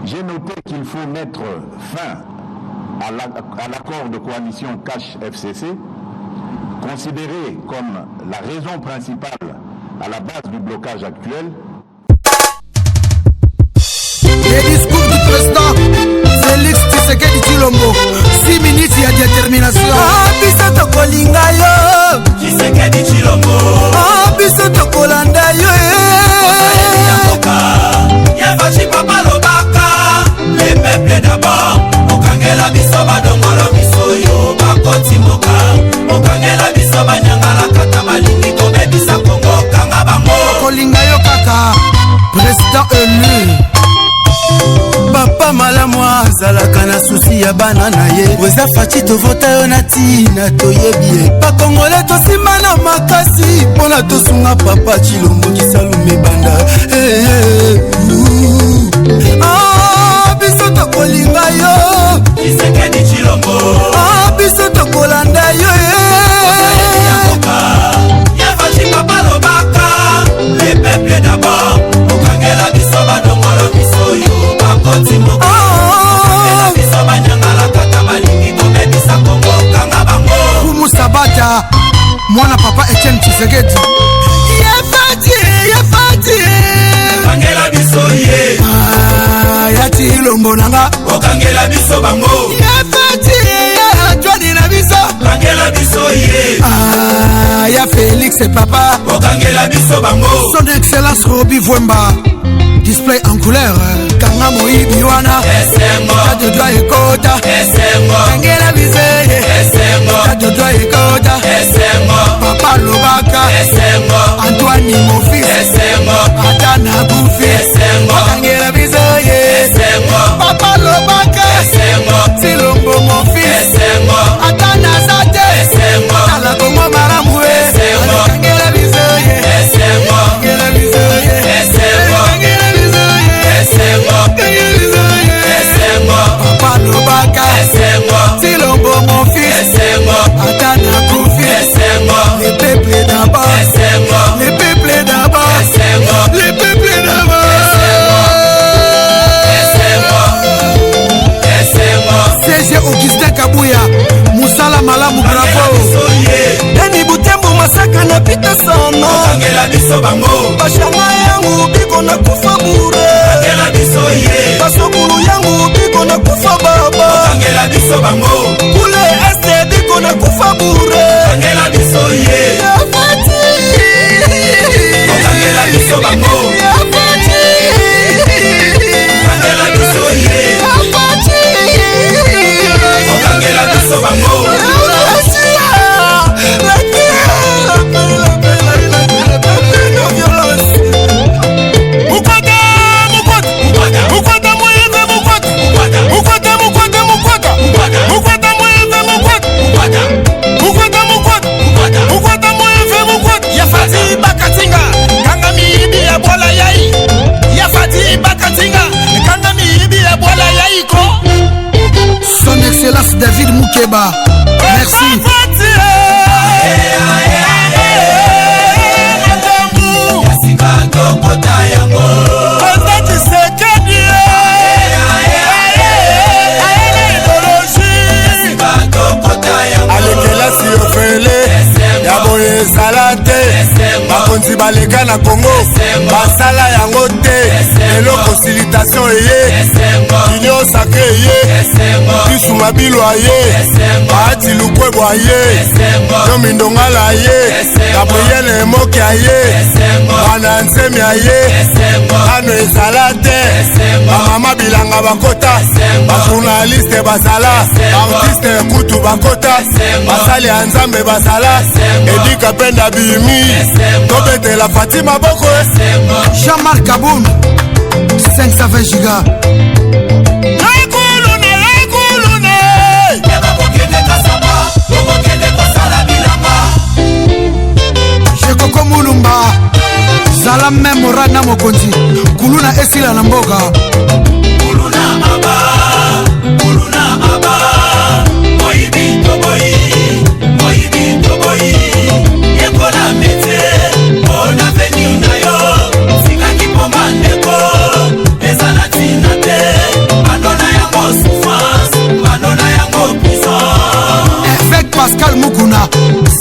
J'ai noté qu'il faut mettre fin à l'accord de coalition Cash-FCC, considéré comme la raison principale à la base du blocage actuel. Les discours du président Félix Tshisekedi Tshilombo, 6 minutes il y a détermination. Ah, biso tokolinga yo Tshisekedi Tshilombo. Ah, biso tokolanda yo Yavachi papa lobaka. Les peuples d'abord okangela biso badongolo biso yo bakoti moka okangela biso banyangala kata balingi kobebisa Kongo kanga bango kolinga yo kaka président élu. Papa malamu azalaka na susi ya bana na ye weza faci tovota yo na ntina toyebi ye bakongole tosimba na makasi mpona tosunga papa Tshilombo kisalume banda biso tokolinga yo Tshisekedi Tshilombo. Biso tokolanda yo Yavachi papa lobaka. Les peuples d'abord okangela biso badongolo biso yo bakoti moka okangela biso banyangala kata balingi kobebisa Kongo kanga bango Kumusabata mwana papa Etienne Tshisekedi Yafati okangela biso ye ya Tshilombo nanga okangela biso bango Yafati ya Johnny na biso okangela biso ye ya Félix et papa okangela biso bango son excellence Roby Vwemba display en couleur kanga moyibi wana de droit ekota okangela biso ye de droit ekota papa lobaka Antoine mon fils ata na bufi okangela biso ye papa lobaka Tshilombo mon fils ata na zate ala kongo maramu okangela biso ye okangela biso ye papa lobaka Tshilombo mon fils ata na bufi les peuples d'abord les peuples d'abord les peuples d'abord CG Augustin Kabuya Musala malamu bravo Deni Butembo masaka na pita sono okangela biso bango bashanga yangu biko na kufa bure okangela biso ye basokulu yangu biko na kufa baba okangela biso bango kule este biko na kufa bure okangela biso ye Yafati okangela biso bango Yafati okangela biso ye Yafati okangela biso bango son excellence David Moukeba merci alekelasi ofele ya boye ezala te bakonzi baleka na Kongo basala yango te eloko facilitation eye kinyo sake eye kisuma bilwa ye baati lukwebwa ye no mindongala ye gabriele emoki aye bana nzemi aye ano ezala te bamama bilanga bakota bajournaliste bazala baartiste kutu bakota basali ya nzambe bazala edika penda bimi tobetela Fatima Boko Jean-Marc Kaboum 520 giga Jekoko Mulumba Zala memora na mokonzi kuluna esila na mboka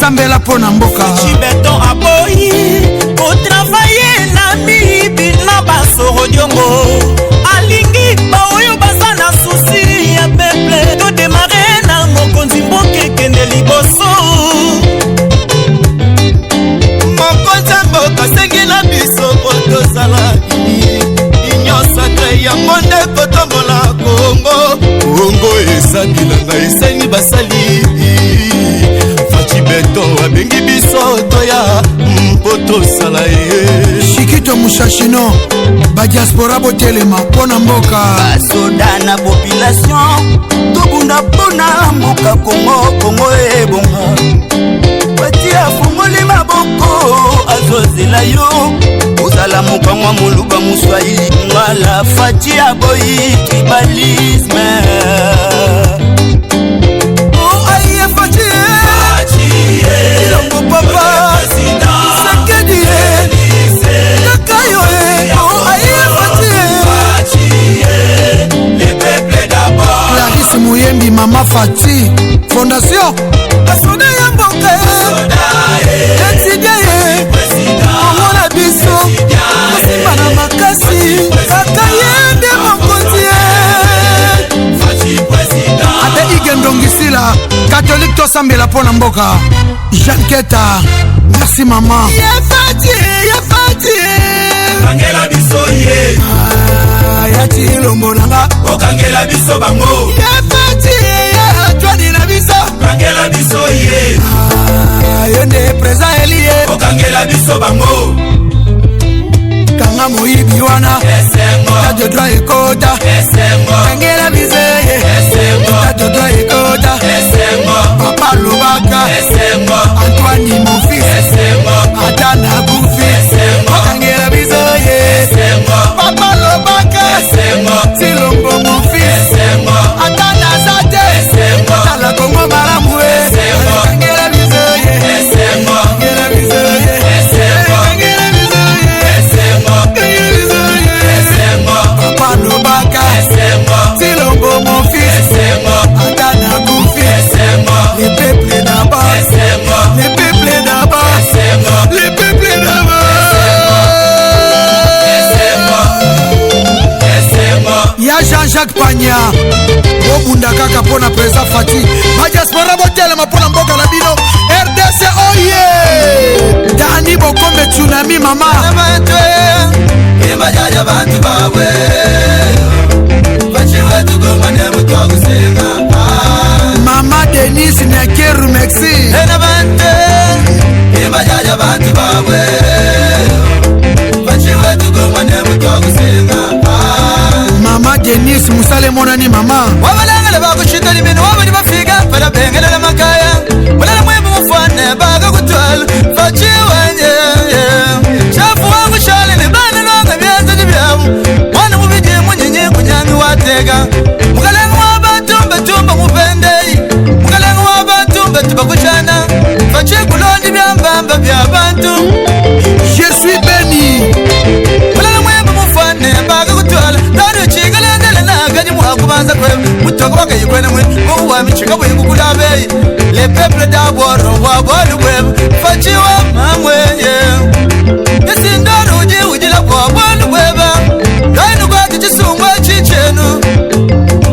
tosambela pona mboka Chibeton aboyi kotravaye na mibi na basoro diongo alingi baoyo baza na susi ya peple todemare na mokonzi mboka ekende liboso mokonzi mboka sengi na biso kotozala inyosakre ya monde kotombola kongo eza bilanga esengi basali Chibeton abengi biso toya mpoto sala ye Shikito Mushashino ba diaspora botelema pona mboka basoda na population tobunda pona mboka Kongo ebonga batia fungoli maboko azozela yo ozala mokangwa moluba muswahili ngala fati aboyi tribalisme papa Sekedi Kakayo Clarisse Mouyembi Mama Fati Fondation Asoda ya mboka Exidia ye Mwana biso Musimba na makasi Kakayende mokonzi Ate Igendongisila Catholique tosambela pona mboka Jean Keta, merci maman. Yafati. Kangela biso ye. Yati lombolanga. Kangela biso bango. Yafati, Johnny na biso. Kangela biso ye. Yende presa elie. Kangela biso bango. Kanga moyibi wana. Tajo droit ekota. Kangela biso ye. Tajo droit ekota. Papa Lobaka. Antoine mon fils Adana Goufi Kangela biso ye Papa Lobaka Silombo mon fils Adana Zate Tala Kongo Maramwe Kangela biso ye Kangela biso ye Kangela biso ye Papa Lobaka Silombo mon fils Adana Goufi Les peuples d'abord Les peuples d'abord Les peuples d'abord Ya Jean-Jacques Pagna Obunda kaka pona presa Fati Badiaspora botelema pona mboka na bino RDC oye Dani Bokombe tsunami mama Imajaja bantu bawe Bachiwe tugomane mutwa kusenga Mama Denise Nekeru Mexi Ena bante Imajaja bantu bawe Bachiwe tugomane mutwa kusenga Mama Denise Musale monani mama Wabalangale bakushita limino wabali bafiga Fala bengele la makaya Walala mwembu mfane baga kutwala Bachiwe Shafu wangu shali ni bana longa mianza jibyamu Wana mubidi mwenye kunyangi watega Mukalengu wabatumba tumba mupendei Mukalengu wabatumba tubakuchana Fachi kulondi byambamba byabantu Je suis béni Walala mwembu mfane baga kutwala Nadu chigalendele na gani mwakubanza kwe Mutoka waka yikwene mwe Muwa michika mwe kukulabei Le peple da woro wabolu web Fachi wa mamwe Yesindoro ujila wabolu weba Dainu kwa kichisungwa chichenu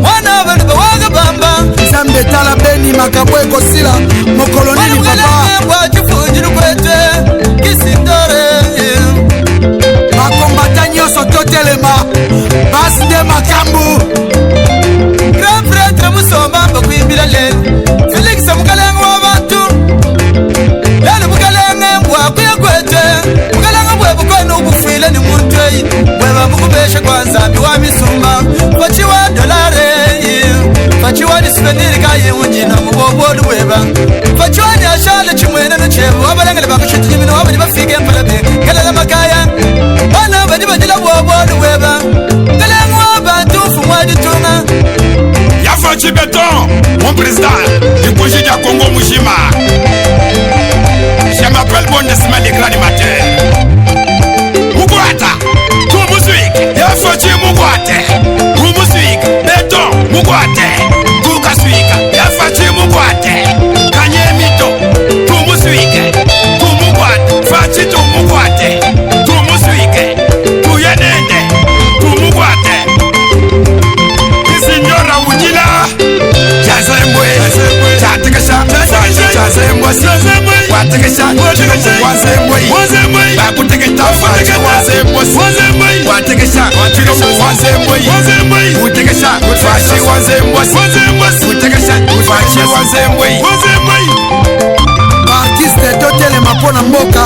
Wana velu bawaga bamba Zambe tala beni makabwe kosila Mokolonini papa Mwa chifujiru kwete Kisindore Makombata nyoso totelema Basi de makambu Grand frère musomba bakuimbila lelu Felix mukalenga wabantu Lelu mukalenga mwakuya kwete Mukalenga mwebu kwenu ubufile ni mutwei Mweba mukubeshe kwa nzambi wa misumba Fachiwa dolare Fachiwa disipeniri kaye unjina mubobolu weba Fachiwa nyashale chimwene nuchebu Wabalengele bakushiti jimino wabani bafige mpalabe Galela makaya Wana bani bajila bobolu weba Galenga wabantu fumwaji tunga Yafa Chibeton, mon président du projet de Congo Mujima. Je m'appelle Bondesma le grand animateur. Mugwata, tout musique. Yafa Chi Mugwate, tout musique. Beton, Mugwate, tout kasuika. Yafa Chi Mugwate, Kanye Mito, tout musique. watekesha wazemboi bakuteketa fashi wazemboi watekesha wazemboi utekesha fashi wazemboi utekesha fashi wazemboi artiste totelema mpona mboka